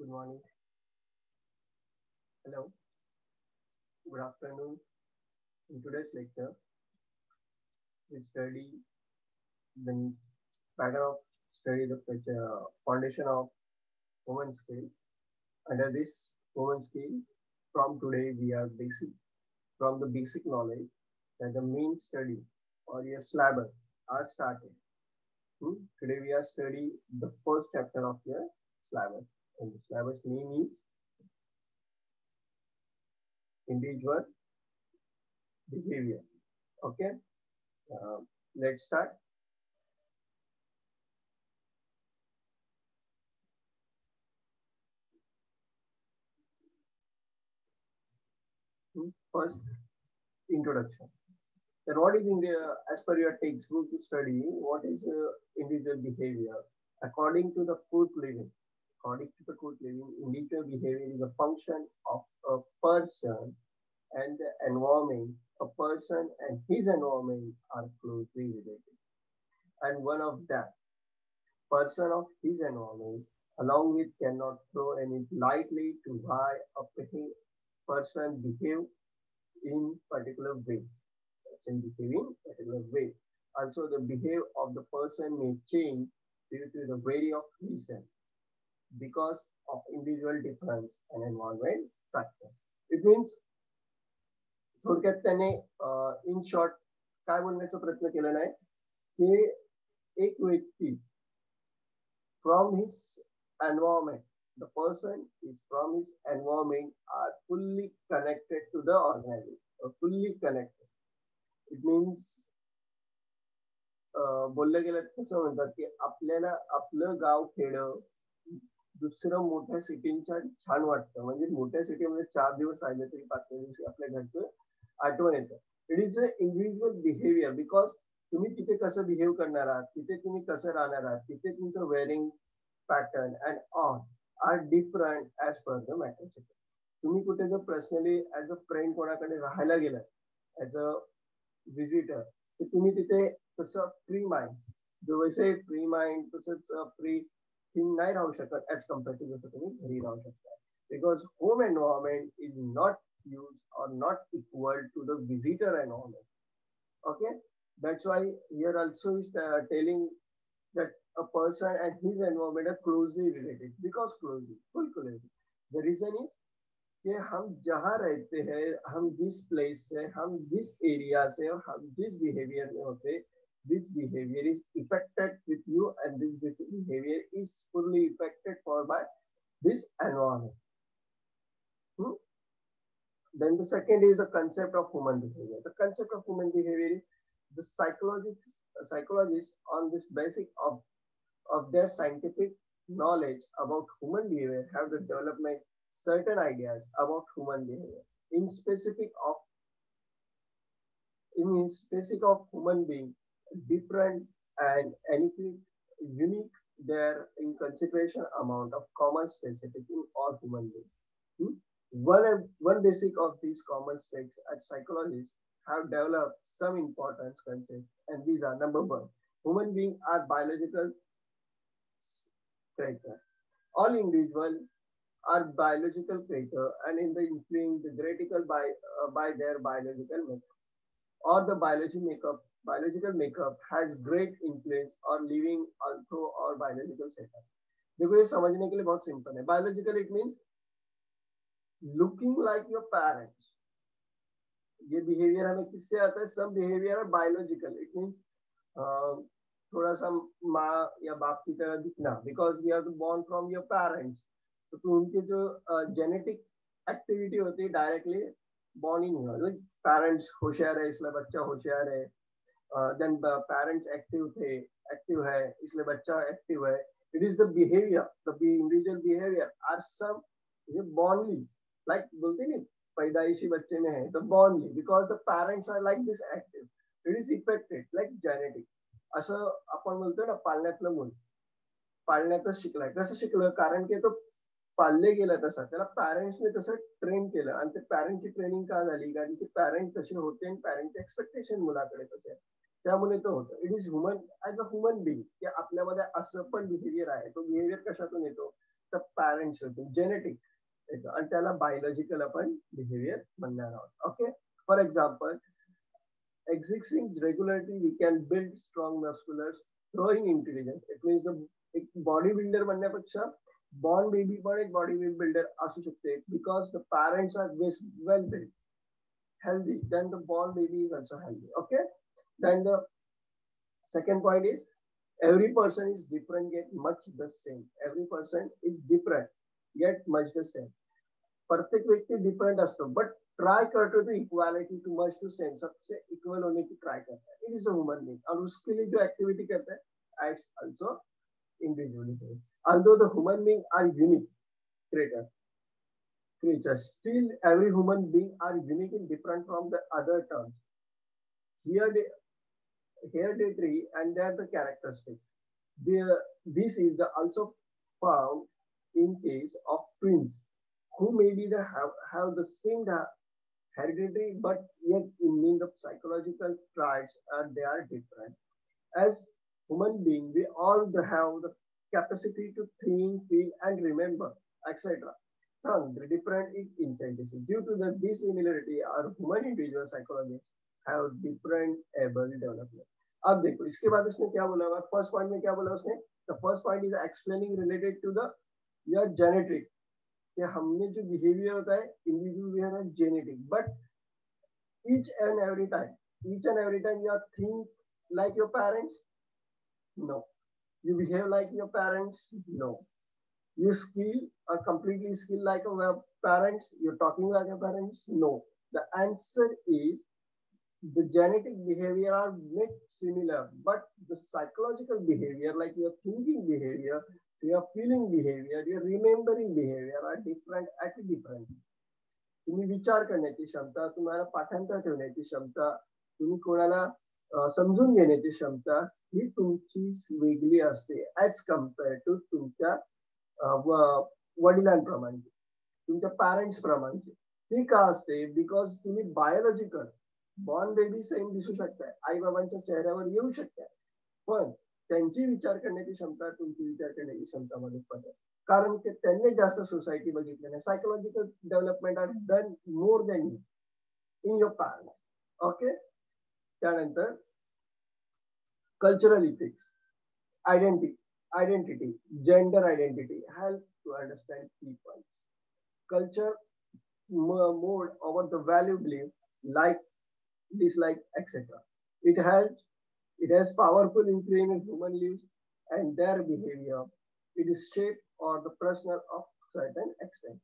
Good morning. Hello. Good afternoon. In today's lecture, we study the pattern of study the foundation of human skill. Under this human skill, from today we are basic from the basic knowledge that the main study or your syllabus are started. Today we are studying the first chapter of your syllabus, and the syllabus name is individual behavior. Okay, uh, let's start. First, introduction. Then what is as per your textbook study, what is individual behavior? According to the Kurt Lewin, individual behavior is a function of a person and the environment. A person and his environment are closely related. And one of that person of his environment along with cannot throw any lightly to why a person behave in particular way. In behaving particular way. Also, the behavior of the person may change due to the variety of reason because of individual difference and environment factor. It means थोडक्यात त्याने in short काय बोलण्याचा प्रयत्न केलेला आहे की एक व्यक्ती from his environment the person is from his environment are fully connected to the organism, fully connected. It means बोललं गेलं कसं म्हणतात की आपल्याला आपलं गाव खेड दुसरं मोठ्या सिटींच्या छान वाटतं म्हणजे मोठ्या सिटीमध्ये 4 दिवस राहिले तरी 5व्या दिवशी आपल्या घरचं आठवण येतं. It is a individual behaviour because तुम्ही तिथे कसं बिहेव करणार आहात, तिथे तुम्ही कसं राहणार आहात, तिथे तुमचं wearing pattern and all are different as per the matter city. तुम्ही कुठे जर पर्सनली ॲज अ फ्रेंड कोणाकडे राहायला गेलात ॲज अ विजिटर तर तुम्ही तिथे तसं फ्री माइंड जो वैसे फ्री माइंड तसंच फ्री थिंग नाही राहू शकत ॲज कम्पेअर टू जसं तुम्ही घरी राहू शकता. Because home environment is not used or not equal to the visitor environment. Okay, that's why here also is telling that a person and his environment are closely related because full closely. The reason is कि हम जहाँ रहते हैं, हम जिस place से, हम जिस एरिया से, हम जिस बिहेवियर में होते, this behavior is affected with you and this behavior is fully affected for by this environment. Then the second is the concept of human behavior. The concept of human behavior is the psychologists on this basic of their scientific knowledge about human behavior have the development certain ideas about human behavior. In specific of human being, different and anything unique there in consideration amount of common specific in all human beings. One basic of these common traits as psychologists have developed some important concepts, and these are number one, human beings are biological creature. All individuals are biological creature and in the influence the theoretical by their biological makeup or the biological makeup has great influence on living also or biological setup. देखो ये समझने के लिए बहुत simple है. Biological it means looking like your parents. ये behaviour हमें किससे आता है? सब बिहेवियर है बायोलॉजिकल. इट मीन्स थोड़ा सा माँ या बाप की तरह दिखना because you are born from your parents. तो उनके जो जेनेटिक एक्टिविटी होती है डायरेक्टली बोर्न ही नहीं हो. पेरेंट्स होशियार है इसलिए बच्चा होशियार है. देन पेरेंट्स एक्टिव है इसलिए बच्चा एक्टिव है. It is the behaviour, the individual behaviour are some bornly like बोलते नहीं पैदाइशी बच्चे में है तो bornly because the parents are like this active. It is affected like genetic. असं आपण बोलतो ना पाळण्यातलं मूल पाळण्यातच शिकलाय. कसं शिकलं? कारण की तो पाळले गेला तसा, त्याला पॅरेंट्सने तसं ट्रेन केलं आणि ते पॅरेंटची ट्रेनिंग का झाली? कारण की पॅरेंट तसे होते आणि पॅरेंटचे एक्सपेक्टेशन मुलाकडे तसे त्यामुळे तो होतं. It is human as a human being की आपल्यामध्ये असं पण बिहेवियर आहे. तो बिहेवियर कशातून येतो? तर पॅरेंट्स होते जेनेटिक येतं आणि त्याला बायोलॉजिकल आपण बिहेवियर म्हणणार आहोत. Okay, for example exercising regularly we can build strong musculars growing intelligence. It means एक बॉडी बिल्डर बनण्यापेक्षा बॉर्न बेबी पण एक बॉडी बिल्डर असू शकते because the parents are well built healthy, then the born baby is also healthy. Okay, then the second point is every person is different yet much the same. Every person is different yet much the same. प्रत्येक व्यक्ति different असतो but try करते तो equality too much to same, सबसे equal होने की try करता है. It is a human being और उसके लिए जो एक्टिविटी करता है acts also individually. although the human being are unique creatures, still every human being are unique and different from the other terms. Hereditary and they are the characteristics. This is the also found in case of twins who maybe they have the same hereditary but yet in mean of psychological traits and they are different. As human beings, we all have the capacity to think, feel, and remember, etc. The different is incentives. Due to the dissimilarity, our human individual psychologists have different able development. अब देखो इसके बाद उसने क्या बोला हुआ, first point में क्या बोला उसने, the first point is explaining related to the your genetic, कि हमने जो बिहेवियर होता है इंडिविजुअल बिहेवियर है genetic, but each and every time you are think like your parents, no. You behave like your parents, no. You skill or completely skill like your parents, you're talking like your parents, no. The answer is the genetic behavior are not similar, but the psychological behavior, like your thinking behavior, your feeling behavior, your remembering behavior are different at different. तुम्ही विचार करण्याची क्षमता, तुम्हाला पाठांतर ठेवण्याची क्षमता, तुम्ही कोणाला समजून घेण्याची क्षमता ही तुमची वेगळी असते ऍज कम्पेअर टू तुमच्या वडिलांप्रमाणे, तुमच्या पॅरेंट्स प्रमाणे. ती का असते, बिकॉज तुम्ही बायोलॉजिकल बॉर्न बेबी सेम दिसू शकताय, आई बाबांच्या चेहऱ्यावर येऊ शकताय, पण त्यांची विचार करण्याची क्षमता तुमची विचार करण्याची क्षमतामध्ये पडते, कारण की त्यांनी जास्त सोसायटी बघितली नाही. Psychological development are done more than you in your parents. Okay, त्यानंतर cultural ethics, identity, gender identity help to understand people. Culture mode over the value belief, like, dislike, etc. It has powerful influence in human lives and their behavior. It is shaped or the personal of certain extent.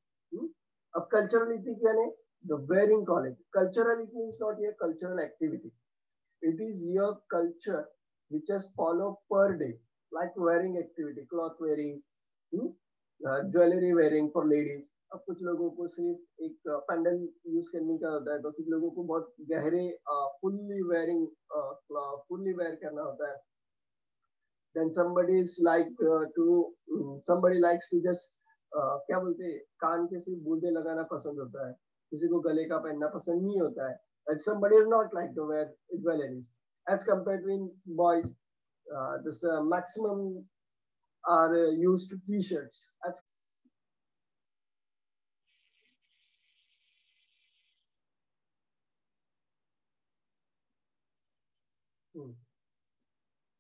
अब cultural ethic यानी the wearing college. Cultural it means not a cultural activity. It is your culture which is followed per day, like wearing activity, cloth wearing, jewellery wearing for ladies. अब कुछ लोगों को सिर्फ एक pandal use करने का होता है, तो कुछ लोगों को बहुत गहरे फुल्ली वेयरिंग फुल्ली वेयर करना होता है. Then somebody is like somebody likes to just क्या बोलते हैं, कान के सिर्फ बूंदे लगाना पसंद होता है, किसी को गले का पहनना पसंद नहीं होता है. And somebody is not like to wear jewelry. As compared to in boys, this maximum are used to t-shirts.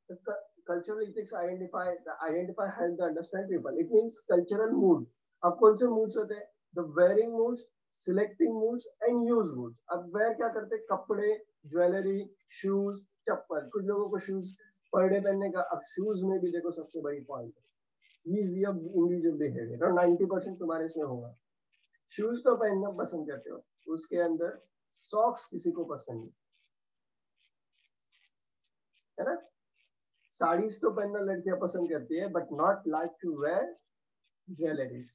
The cultural ethics identify help to understand people. It means cultural mood. अब कौन से moods होते हैं? The wearing moods, selecting moods and use moods. अब wear क्या करते हैं? कपड़े, ज्वेलरी, शूज, चप्पल. कुछ लोगों को शूज पर डे पहनने का, अब शूज में भी देखो सबसे बड़ी पॉइंट है, इंडिविजुअल बिहेवियर और 90% तुम्हारे इसमें होगा. शूज तो पहनना पसंद करते हो, उसके अंदर सॉक्स किसी को पसंद नहीं है ना. साड़ीज तो पहनना लड़कियां पसंद करती है, but not like to wear jewelleries,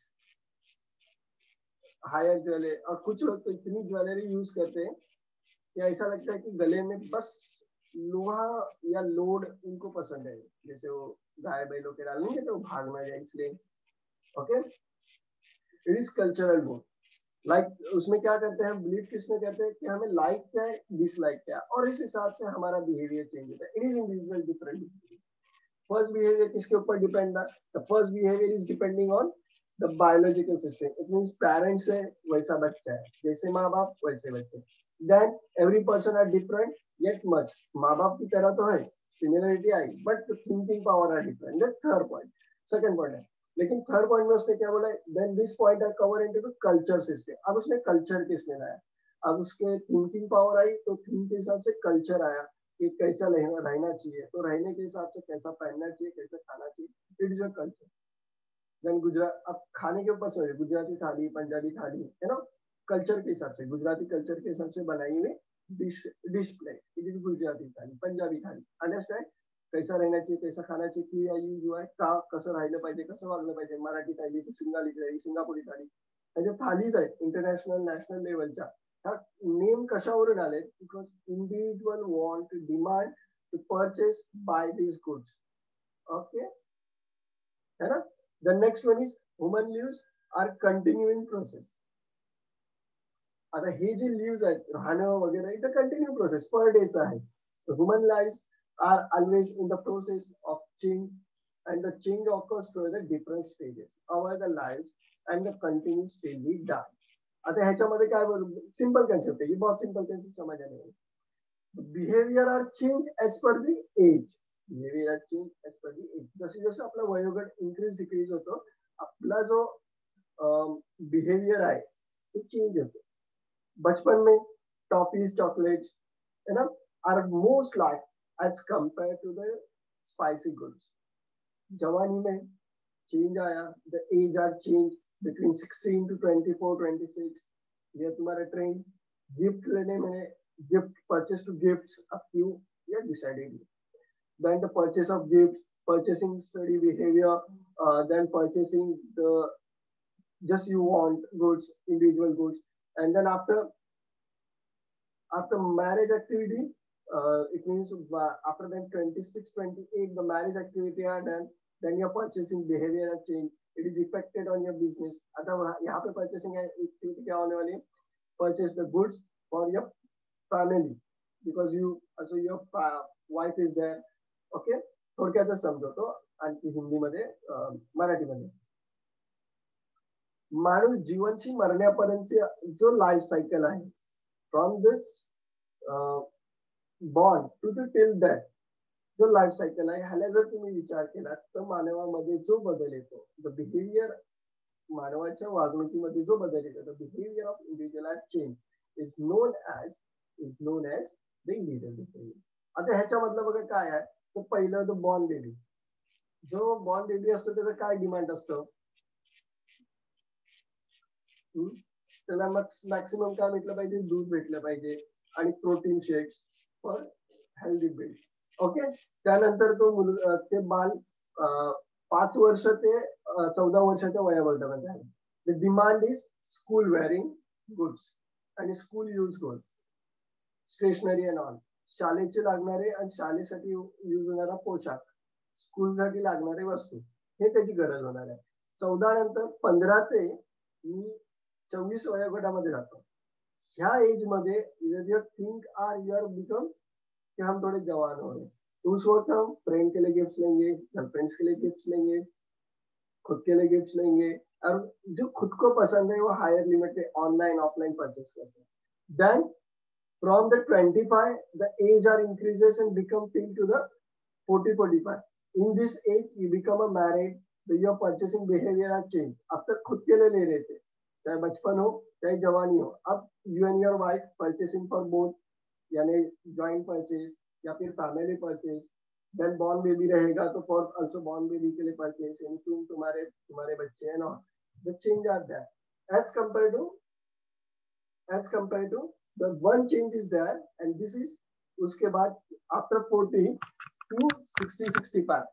higher jewellery. और कुछ लोग तो इतनी ज्वेलरी यूज करते हैं कि ऐसा लगता है कि गले में बस लोहा या लोड उनको पसंद है, जैसे वो गाय बैलों के डालेंगे तो भाग ना जाए इसलिए. Okay, it is cultural mood. Like उसमें क्या करते हैं, बिलीव किसमें करते हैं कि हमें लाइक क्या है, डिसलाइक क्या है, और इस हिसाब से हमारा बिहेवियर चेंज होता है. It is individual different. First behaviour किसके ऊपर डिपेंड है? The first behaviour is depending on the biological system, it means parents है वैसा बच्चा है, जैसे माँ बाप वैसे बच्चे. Then every person are different yet much. माँ बाप की तरह तो है, सिमिलरिटी आई, but thinking power are different. That third point. Second point है, लेकिन थर्ड पॉइंट में उसने क्या बोला, then this point are cover into the culture system. अब उसने कल्चर किसने लाया, अब उसके थिंकिंग पावर आई तो थिंक के हिसाब से कल्चर आया कि कैसा रहना चाहिए, तो रहने के हिसाब से कैसा पहनना चाहिए, कैसा खाना चाहिए, it is a culture. Then Gujarat, अब खाने के ऊपर सोचे, गुजराती थाली, पंजाबी थाली है ना, कल्चर के हिसाब से, गुजराती कल्चर के हिसाब से बनाई हुई dish, dish plate, it is Gujarati थाली, पंजाबी थाली. अंडरस्टँड, कैसा रहना चाहिए, कैसा खाना चाहिए, की यूज आहे का, कसं राहिलं पाहिजे, कसं वागलं पाहिजे, मराठी थाली, सिंगाली थाली, सिंगापुरी थाली, म्हणजे थालीज आहेत इंटरनॅशनल नॅशनल लेवलच्या. ह्या नेम कशावरून आले, because individual want demand to purchase buy these goods. Okay, है ना. The next one is human lives are continuing process. आता हे जे लिव्स आहेत, राहणं वगैरे, इट कंटिन्यू प्रोसेस पर डेच आहे. Human life are always in the process of change, and the change occurs through the different stages of the life and the continuous till we die. आता ह्याच्यामध्ये काय बोलू, सिंपल कन्सेप्ट आहे, बहुत simple concept समझाने वाली. Behaviour are change as per the age. Behaviour are change as per the age. जसे जसं आपला वयोगट इन्क्रीज डिक्रीज होतो, आपला जो बिहेवियर आहे तो चेंज होतो. बचपन में टॉफीज चॉकलेट्स है ना are most like as compare to the spicy goods. जवानी में चेंज आया, the age are change between 16 to 24 26. ये तुम्हारा ट्रेंड. गिफ्ट लेने में, gift purchase to gifts, up you या decided. then the purchase of gifts, purchasing study behavior, then purchasing the just you want goods, individual goods, and then after marriage activity, it means after then 26, 28, the marriage activity are done, then your purchasing behavior has changed. It is affected on your business. आता यहाँ पे purchasing activity क्या होने वाली है? Purchase the goods for your family because you also your wife is there. Okay, थोडक्यातच समजवतो आणखी हिंदीमध्ये मराठीमध्ये. माणूस जीवनशी मरण्यापर्यंत जो लाईफ सायकल आहे, from this born to the till that, जो लाईफ सायकल आहे, ह्याला जर तुम्ही विचार केला तर मानवामध्ये जो बदल येतो, द बिहेवियर, मानवाच्या वागणुकीमध्ये जो बदल येतो, the behaviour of individual change is known as the individual behaviour. आता ह्याच्यामधलं बघा काय आहे, तर पहिलं द बॉर्न बेबी. जो बॉर्न बेबी असतो त्याचं काय डिमांड असतं, त्याला मॅक्सिमम काय भेटलं पाहिजे, दूध भेटलं पाहिजे आणि protein shakes for healthy build. Okay, त्यानंतर तो ते बाल 5 वर्ष ते 14 वर्षाच्या वयापर्यंत आहे. The demand is school wearing goods आणि school use good, stationery and all, शाळेचे लागणारे आणि शाळेसाठी यूज होणारा पोशाख, स्कूलसाठी लागणारे वस्तू, हे त्याची गरज होणार आहे. 14 नंतर 15 ते 24 वयोगटामध्ये जातो. ह्या एज मध्ये your think are your become कि हम थोड़े जवान हो रहे, तो उस वक्त हम फ्रेंड के लिए गिफ्ट लेंगे, गर्लफ्रेंड्स के लिए गिफ्ट लेंगे, खुद के लिए गिफ्ट लेंगे, और जो खुद को पसंद है वो हायर लिमिट पे ऑनलाइन ऑफलाइन परचेस करते हैं. Then from the 25 the age are increases and become till to the 40-45. In this age you become a married, your purchasing behavior are changed. अब तक खुद के लिए ले रहे थे, चाहे बचपन हो चाहे जवानी हो, अब you and your wife purchasing for both, यानी joint purchase या फिर family purchase. Then born baby रहेगा तो for also born baby के लिए purchase, यानी तुम्हारे बच्चे हैं ना, the change are there as compared to the one change is there, and this is उसके बाद after 40 to 60-65,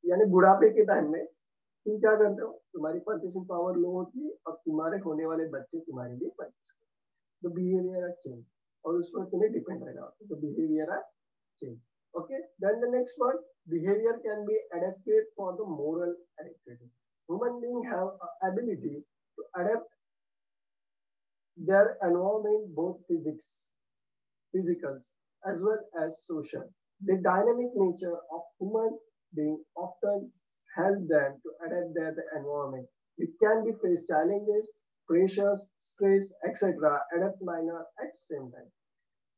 यानी बुढ़ापे के टाइम में तुम क्या करते हो, तुम्हारी परचेसिंग पावर लो होती है और तुम्हारे होने वाले बच्चे तुम्हारे लिए परचेस करते. द बिहेवियर आर चेंज और उस पर तुम्हें डिपेंड रहना होता है. The behaviour are change. Okay, then the next one, behavior can be adapted for the moral activity. Human beings have ability to adapt their environment, both physical as well as social. The dynamic nature of human being often help them to adapt their environment. It can be face challenges, pressures, stress, etc. at a minor at same time.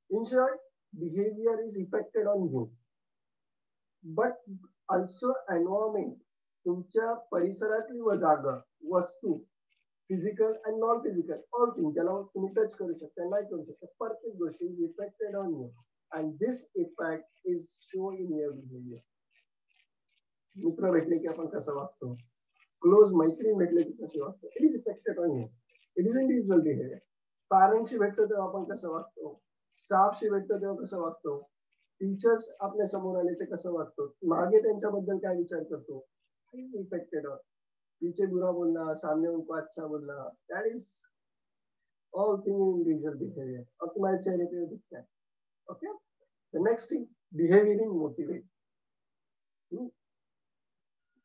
In short, behavior is affected on you, but also environment. तुमच्या परिसरातली व जागा, वस्तू, physical and non physical all thing ज्याला तुम्ही touch करू शकता नाही करू शकता प्रत्येक गोष्टी is affected on you and this effect is show in your behaviour. मित्र भेटले की आपण कसं वागतो, क्लोज मैत्रीण भेटले की कसे वागतो, it is affected on you. It is individual behaviour. पॅरेंट्सशी भेटतो तेव्हा आपण कसं वागतो, स्टाफशी भेटतो तेव्हा कसं वागतो, टीचर्स आपल्या समोर आले ते कसं वागतो, मागे त्यांच्याबद्दल काय विचार करतो, इफेक्टेड ऑन. पीछे बुरा बोलना, सामने उनको अच्छा बोलना, that is all thing in individual behaviour. और तुम्हारे चेहरे पे दिखता है. Okay, the next thing, behaviour in motivate.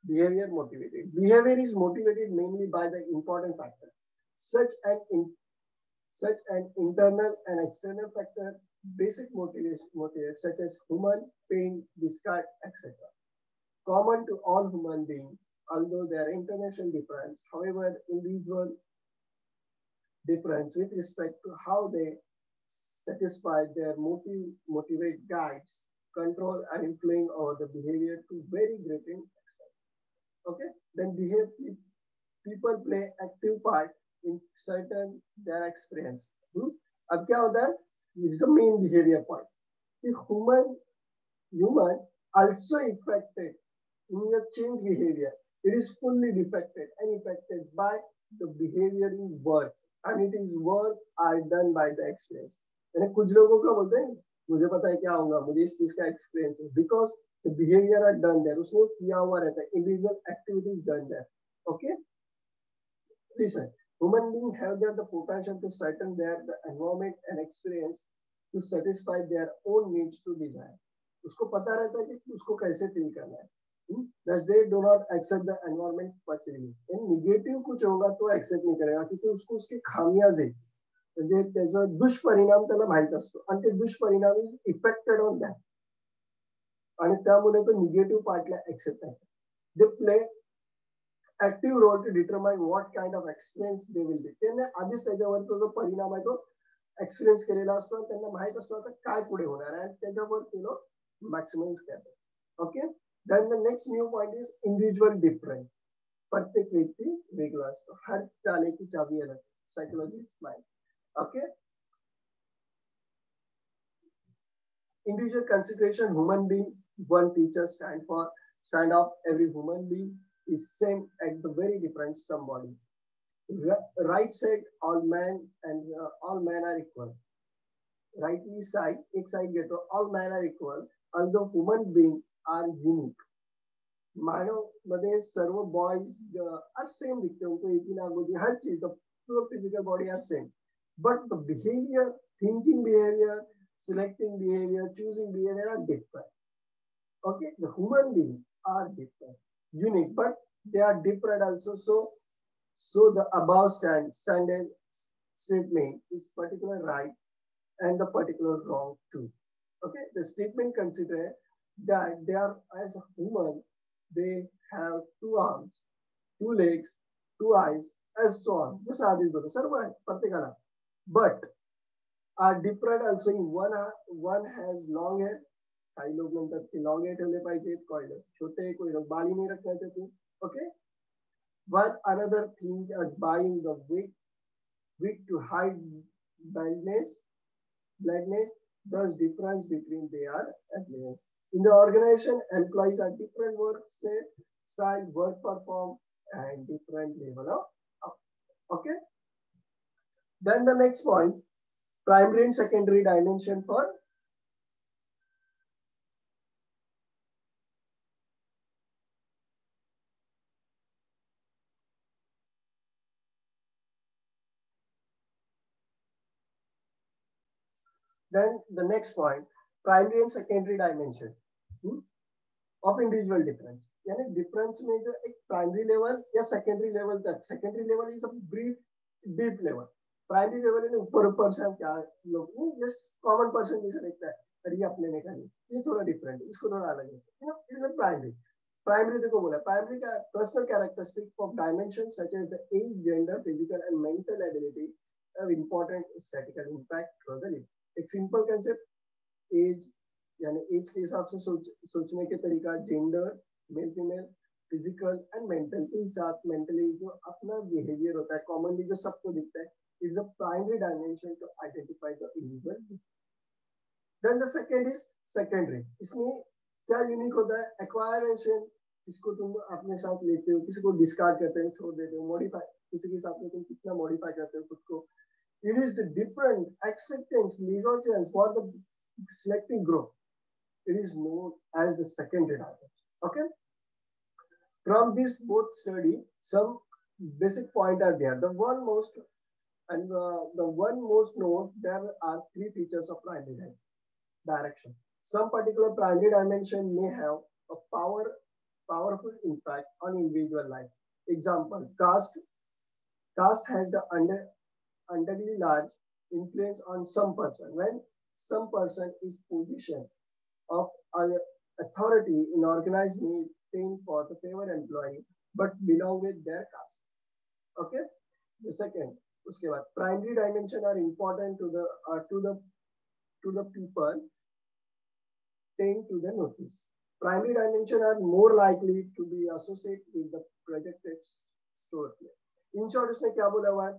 Behavior motivated. Behavior is motivated mainly by the important factor, such an internal and external factor, basic motivation such as human, pain, discard, etc. Common to all human beings, although there are international difference. However, individual difference with respect to how they satisfy their motivate guides, control and influence over the behavior to very great extent. Okay, then people play active part in certain their experience. अब क्या होता है, this is the main behavior point. The human also affected in your change behavior. It is fully affected and affected by the behavior in work, and it is work are done by the experience. यानी कुछ लोगों का बोलते हैं मुझे पता है क्या होगा, मुझे इस चीज का एक्सपीरियंस है, because the behavior are done there. उसने किया हुआ रहता है, individual activities done there. Okay, listen. Human beings have the potential to certain their the environment and experience to satisfy their own needs to desire. उसको पता रहता है कि उसको कैसे फील करना है. Thus they do not accept the environment passively. And negative कुछ होगा तो accept नहीं करेगा क्योंकि उसको उसके खामियाज आहे, म्हणजे त्याचा दुष्परिणाम त्याला माहित असतो आणि ते दुष्परिणाम इज इफेक्टेड ऑन दॅट. आणि त्यामुळे तो निगेटिव्ह पार्टला एक्सेप्ट आहे. They play active role to determine what kind of experience they will be. त्यांनी आधीच त्याच्यावर जो परिणाम आहे तो एक्सपिरियन्स केलेला असतो, त्यांना माहित असतो आता काय पुढे होणार आहे, त्याच्यावर ते लोक मॅक्सिमाइज करतात. Okay, then the next new point is individual difference. प्रत्येक व्यक्ती वेगळा असतो, हर ताले की चाबी अलग, psychology mind. Okay, individual consideration, human being, one teacher stand off every human being is same at the very different somebody. Right side, all men and all men are equal. Rightly side, एक side घेतो, all men are equal, although human beings are unique. मानव मध्ये सर्व boys are same दिखते, उनको एक ही नाम होती है, हर चीज the physical body are same, but the behavior, thinking behavior, selecting behavior, choosing behavior are different. Okay, the human beings are different, unique, but they are different also. So the above standard statement is particular right and the particular wrong too. Okay, the statement consider that they are as a human, they have 2 arms, 2 legs, 2 eyes, and so on. This are these सर्व आहे प्रत्येकाला, but are different also in one has long hair, काही लोग म्हणतात की long hair ठेवले पाहिजेत, कोई लोग छोटे, कोई लोग बाली नहीं रखना चाहते. Okay, but another thing is buying the wig to hide baldness. Thus difference between they are appearance. In the organization, employees are different work style, work perform, and different level of. Okay, then the next point, primary and secondary dimension for then the next point, primary and secondary dimension of individual difference. यानी difference में जो एक primary level या secondary level तक, secondary level is a brief deep level, primary level है ऊपर से हम क्या लोग just common person जैसे देखता है, अरे ये अपने ने कहा ये थोड़ा different, इसको थोड़ा अलग है, it is a primary. Primary देखो बोला, प्राइमरी का personal characteristic of dimension such as the age, gender, physical and mental ability have important statical impact through the life. एक सिंपल कंसेप्ट, एज यानी एज के हिसाब से सोचने के तरीका, gender male female, physical and mental के हिसाब, मेंटली जो अपना बिहेवियर होता है कॉमनली जो सबको दिखता है, is a primary dimension to identify the individual. Then the second is secondary. इसमें क्या यूनिक होता है, एक्वायरेशन, जिसको तुम अपने साथ लेते हो, किसी को डिस्कार्ड करते हो, छोड़ देते हो, मॉडिफाई, किसी के साथ में तुम कितना मॉडिफाई करते हो खुद को। It is the different acceptance resistance for the selecting group. It is known as the secondary dimension. Okay, from this both study some basic point are there. The one most and the one most known, there are three features of primary direction. Some particular primary dimension may have a powerful impact on individual life. Example, caste has the undoubtedly large influence on some person. When some person is position of authority in organized meeting for the favor employee but belong with their caste. Okay. The second, उसके बाद primary dimension are important to the people paying to the notice. Primary dimension are more likely to be associated with the projected store play. In short, उसने क्या बोला हुआ है,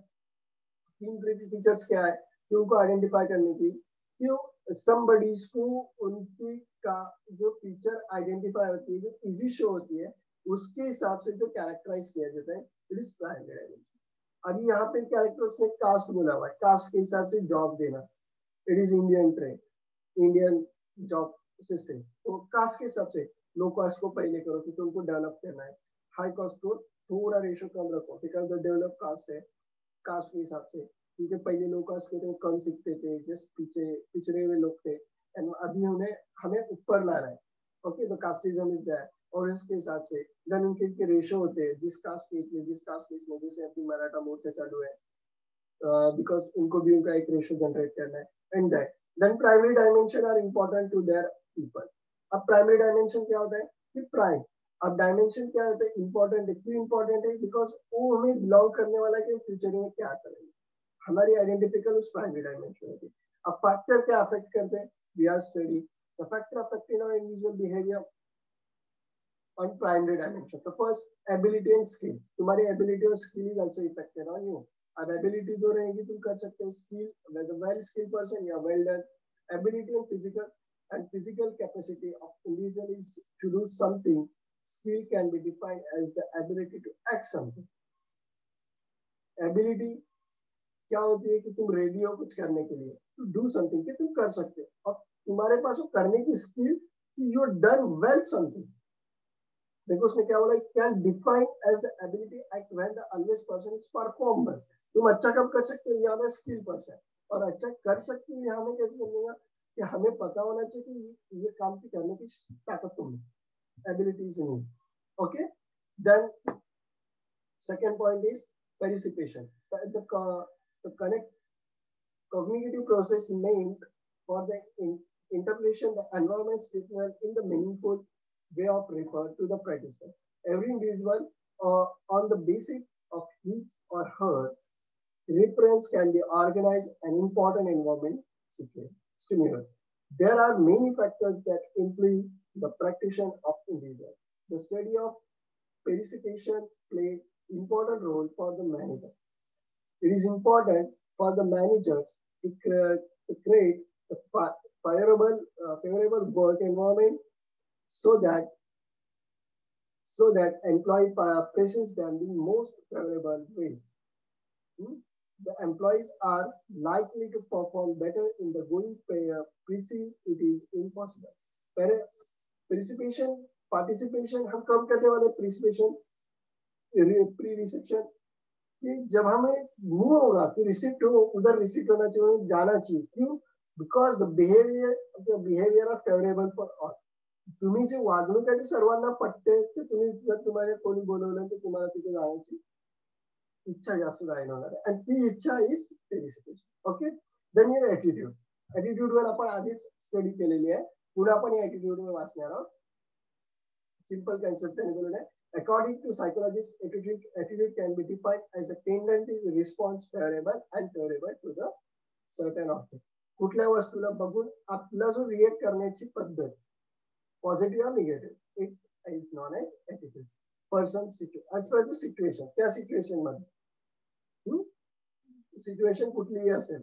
तीन features क्या है कि उनको आइडेंटिफाई करने की, क्यों somebody को उनकी का जो फीचर आइडेंटिफाई होती है, जो इजी शो होती है, उसके हिसाब से जो कैरेक्टराइज किया जाता है, इट इज प्राइमरी डायमेंशन। अभी यहाँ पे कैरेक्टर उसने कास्ट बोला हुआ है, कास्ट के हिसाब से जॉब देना, it is Indian trade, Indian job system. तो कास्ट के हिसाब से लो कास्ट को पहले करो क्योंकि उनको डेवलप करना है, हाई कास्ट को थोड़ा रेशो कम रखो बिकॉज द डेवलप कास्ट है, कास्ट के हिसाब से, क्योंकि पहले लोग कास्ट के थे कम सीखते थे, जस्ट पिछड़े हुए लोग थे, एंड अभी उन्हें हमें ऊपर ला रहा है। ओके, तो कास्टिज्म इज दैट, और इसके हिसाब से देन उनके रेशो होते हैं, जिस कास्ट के इसमें, जिस कास्ट के इसमें, जैसे अपनी मराठा मोर्चा चालू है, बिकॉज उनको भी उनका एक रेशो जनरेट करना है, and that then primary dimension are important to their people. अब प्राइमरी डायमेंशन क्या होता है कि प्राइम, अब डायमेंशन क्या होता है, इंपॉर्टेंट है, क्यों इंपॉर्टेंट है, बिकॉज वो हमें बिलोंग करने वाला के फ्यूचर में क्या करेंगे, हमारी आइडेंटिफिकल उस प्राइमरी डायमेंशन होती है। अब फैक्टर क्या अफेक्ट करते हैं, we are study the factor affecting our individual behaviour on primary dimension. So first, ability and skill. तुम्हारी ability और skill is also affected on you. अब ability जो रहेगी तुम कर सकते हो, skill, whether well skilled person या well done. Ability and physical capacity of individual is to do something. Skill can be defined as the ability to act something. Ability क्या होती है कि तुम रेडी हो कुछ करने के लिए, to do something कि तुम कर सकते हो, और तुम्हारे पास वो करने की skill कि you done well something. देखो उसने क्या बोला, can define as the ability act when the always person is perform well. तुम अच्छा कब कर सकते हो, यहाँ में स्किल पर्सन, और अच्छा कर सकते हो यहाँ में कैसे समझेगा कि हमें पता होना चाहिए कि ये काम की करने की ताकत तुम्हें, एबिलिटीज नहीं। Okay, then second point is participation. The connect cognitive process meant for the interpretation the environment signal in the meaningful way of refer to the practitioner. Every individual on the basis of his or her reference can be organized an important environment stimulus. There are many factors that influence the practitioner of individual. The study of participation plays important role for the manager. It is important for the managers to create a favorable work environment so that employee presence can be most favorable way. The employees are likely to perform better in the going pre-seed. It is impossible. Participation हम कम करने वाले pre-reception कि जब हमें move होगा कि receipt हो, उधर रिसिप्ट होना चाहिए, जाना चाहिए, क्यों, because the behaviour are favourable for all. तुम्ही जे वागणूक आहे ते सर्वांना पटते, तर तुम्ही जर तुम्हाला कोणी बोलवलं तर तुम्हाला तिथे जाण्याची इच्छा जास्त जायला होणार आहे, आणि ती इच्छा is participation. Okay, then your attitude. Attitude वर आपण आधीच स्टडी केलेली आहे, पुढे आपण या ऍटिट्यूड वर वाचणार आहोत. सिंपल कंसेप्ट त्यांनी बोलले according to psychologists attitude can be defined as a tentative response favorable and favorable to the certain object. कुठल्या वस्तूला बघून आपला जो रिएक्ट करण्याची पद्धत positive negative it is known as attitude person as per the situation त्या situation मध्ये situation कुठलीही असेल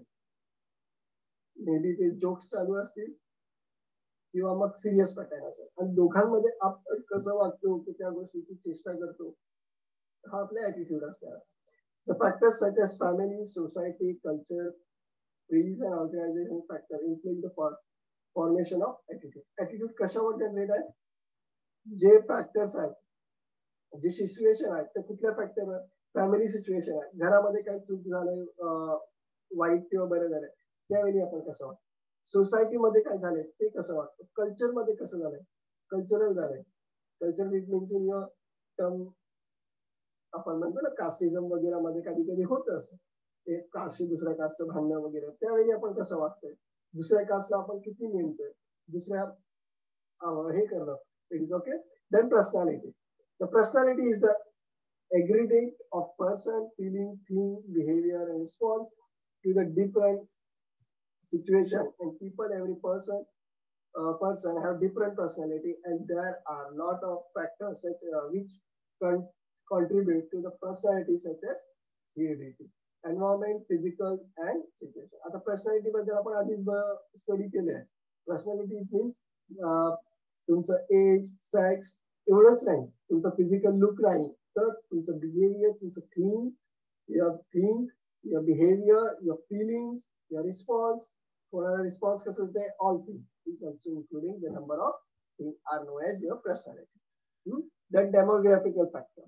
मे बी ते जोक्स चालू असतील किंवा मग सिरियस पॅटर्न असेल आणि दोघांमध्ये आपण कसं वागतो की त्या गोष्टीची चेष्टा करतो हा आपला ॲटिट्यूड असणार. The factors such as family society culture trees and organization factor influence the formation of attitude. Attitude कशावर जनरेट आहे? जे फॅक्टर्स आहेत जे सिच्युएशन आहेत ते कुठल्या फॅक्टरवर फॅमिली सिच्युएशन आहे घरामध्ये काही चूक झालंय वाईट किंवा बरं झालंय त्यावेळी आपण कसं वाटतं सोसायटीमध्ये काय झालंय ते कसं वाटतं कल्चरमध्ये कसं झालंय कल्चरल झालंय cultural it means in your term आपण म्हणतो ना कास्टिझम वगैरे मध्ये कधी कधी होतं असं एक कास्टशी दुसऱ्या कास्टचं भांडणं वगैरे त्यावेळी आपण कसं वागतोय दुसऱ्या कास्टला आपण किती नेमतोय दुसऱ्या हे करणं it is okay. Then personality. The personality is the aggregate of person feeling thing behavior and response to the different situation and people every person have different personality and there are lot of factors such which contribute to the personality such as heredity environment physical and situation. आता personality बद्दल आपण आधीच study केले आहे. Personality means तुमचं as sex एवढंच नाही तुमचं फिजिकल लुक नाही तर तुमचं बिहेवियर तुमचं think your behaviour your feelings your response कोणाला रिस्पॉन्स कसं होते all thing is also including the number of thing are no age your personality. That demographical factor.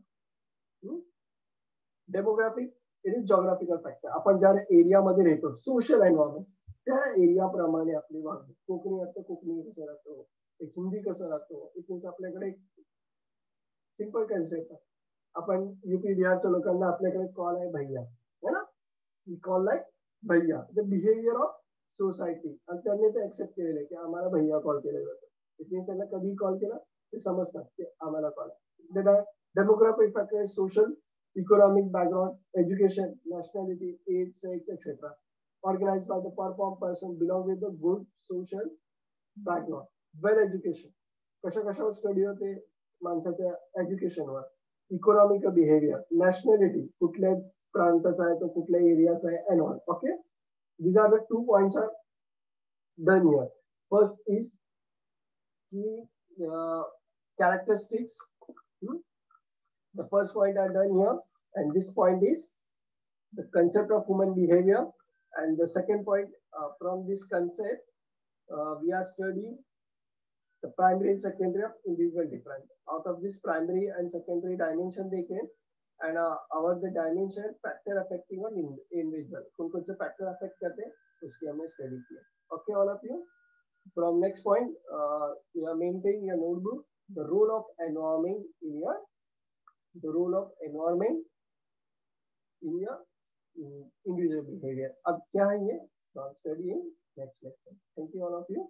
Demographic it is geographical factor. आपण ज्या एरियामध्ये राहतो social environment त्या एरियाप्रमाणे आपली वागणूक कोकणी असतं कोकणी कसं राहतो एक हिंदी कसं राहतो इट मीन्स आपल्याकडे सिंपल कन्सेप्ट आहे. आपण यूपी बिहारच्या लोकांना आपल्याकडे कॉल आहे भैया है ना वी कॉल लाईक भैया द बिहेवियर ऑफ सोसायटी आणि त्यांनी ते ऍक्सेप्ट केलेलं आहे की आम्हाला भैया कॉल केलं जातं. इट मीन्स त्यांना कधी कॉल केला ते समजतात की आम्हाला कॉल आहे. Demographic factor is social economic background, education, nationality, age, sex, etc. Organized by the person belong with the good social background. Well education. कशावर स्टडी होते माणसाच्या एज्युकेशनवर. इकॉनॉमिक बिहेवियर, नॅशनॅलिटी कुठल्या प्रांताचा आहे तो कुठल्या एरियाचा आहे and all. Okay these are the 2 points are done here. First is की characteristics. The first point are done here, and this point is the concept of human behavior. And the second point, from this concept, we are studying the primary and secondary of individual difference. Out of this primary and secondary dimension they came, and our the dimension factor affecting on individual. कौन से factor affect करते हैं उसकी हमने study किया. Okay, all of you. From next point, you are maintaining your notebook. The role of environment in your individual behavior. अब क्या है ये? Study in next lecture. Thank you all of you.